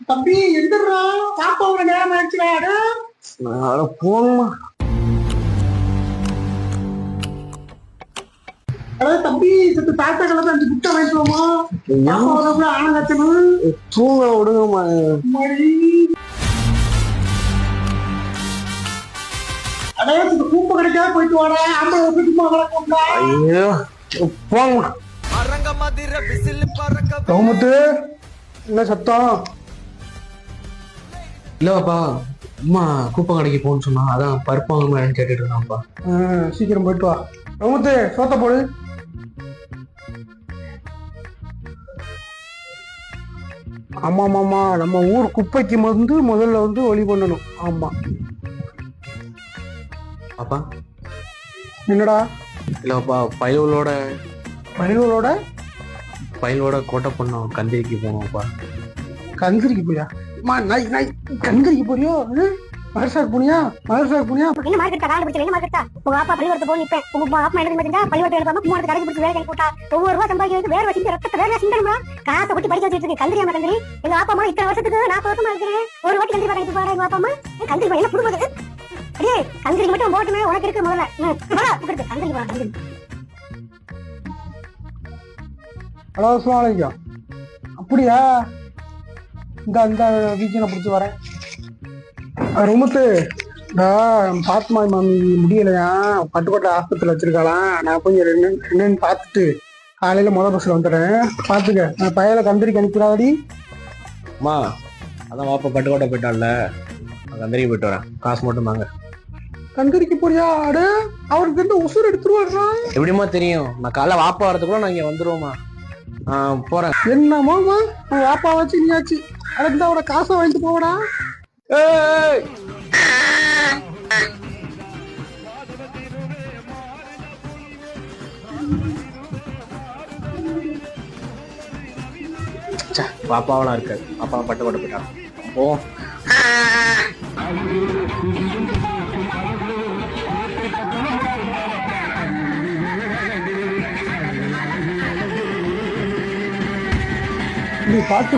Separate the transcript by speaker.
Speaker 1: தம்பி எந்திரா, பாப்பாவோட நேரம் ஆயிடுச்சுடா.
Speaker 2: போமா
Speaker 1: அதாவது தம்பி சத்து தாத்தா கிளம்ப 5 புட்டை வாங்கிக்கலாமா? பாப்பாவோட ஆனங்கத்தணும்
Speaker 2: தூங்க விடுங்கம்மா.
Speaker 1: அதாவது கூப்ப கிடைக்காத போயிட்டு வாடா. ஆம்பளை வீட்டுமா வளர்க்கா.
Speaker 2: ஐயோ போங்கம்மா.
Speaker 1: கவுமத்து என்ன சத்தம்?
Speaker 3: இல்லப்பா, அம்மா கூப்ப கடைக்கு போன்னு சொன்னா, அதான் பருப்பு வாங்கணுமா கேட்டுட்டு இருந்தான்ப்பா.
Speaker 1: சீக்கிரம் போயிட்டு வா. கவுமத்து சோத்த போடு. ஆமா ஆமாமா, நம்ம ஊர் குப்பைக்கு முதல்ல ஒளி பண்ணணும். ஆமா
Speaker 3: அப்பா
Speaker 1: என்னடா?
Speaker 3: இல்லப்பா, பயலோட கோட்டை பண்ணோம், கந்திரிக்கு போனோம்ப்பா.
Speaker 1: கந்திரிக்கு போயா? கந்திரிக்கு போறியோ? மகர்ஷாக்கு போனியா?
Speaker 4: என்ன மார்க்கெட்டா கால பிடிச்ச என்ன மார்க்கெட்டா? உங்க அப்பா பள்ளிக்கூடத்து போய் நிப்பேன். உங்க அப்பா என்ன தெரியுமா? பள்ளிக்கூடத்துல எழுதாம குமாரத்து கடைக்கு பிடிச்சி வேலை போட்டா ஒவ்வொரு ரூபா சம்பாதிக்கிறது வேற வச்சு ரத்தத்தை வேற சிந்தனமா காசை கொட்டி படிக்க வச்சிட்டு இருக்கு. கந்திரியாம கந்திரி எங்க அப்பா அம்மா இத்தனை வருஷத்துக்கு 40 வருஷமா இருக்கிறேன். ஒரு வாட்டி கந்திரி பாக்கிட்டு போறேன். எங்க அப்பா அம்மா கந்திரி என்ன புடுவது? அடே கந்திரிக்கு மட்டும் போட்டுமே உனக்கு இருக்கு முதல்ல. கந்திரி போறா கந்திரி.
Speaker 1: ஹலோ அஸ்ஸலாமு அலைக்கும். அப்படியா? இந்த வீக்கெண்டை பிடிச்சி வரேன். ரொம்பத்து பாத்மா மாமி முடியலையா, பட்டுக்கோட்டை ஆஸ்பத்திரியில் வச்சிருக்காளாம். நான் போய் என்னன்னு பார்த்துட்டு காலையில் பஸ்ஸில் வந்துடுறேன். பார்த்துக்க, நான் பையலை கந்திரிக்கு அனுப்பிடாதடி.
Speaker 3: அம்மா அதான் வாப்பா பட்டுக்கோட்டை போயிட்டான்ல, நான் கந்திரிக்கு போயிட்டு வரேன். காசு மட்டும் தாங்க.
Speaker 1: கந்திரிக்கு போறியா? அட அவருக்கு வந்து உசுர் எடுத்துருவாருனா?
Speaker 3: எப்படிமா தெரியும்? நான் காலைல வாப்பா வரதுக்குள்ள நான் இங்க வந்துருவோமா. போறேன்.
Speaker 1: என்னமாமா வாப்பா வச்சு நீயாச்சு. அதுக்கு அவட காசை வாங்கிட்டு போவடா.
Speaker 3: பாப்பாவெல்லாம் இருக்காது. பாப்பா பட்டுக்கோட்டை போயிட்டான். ஓ
Speaker 1: நீ பார்த்து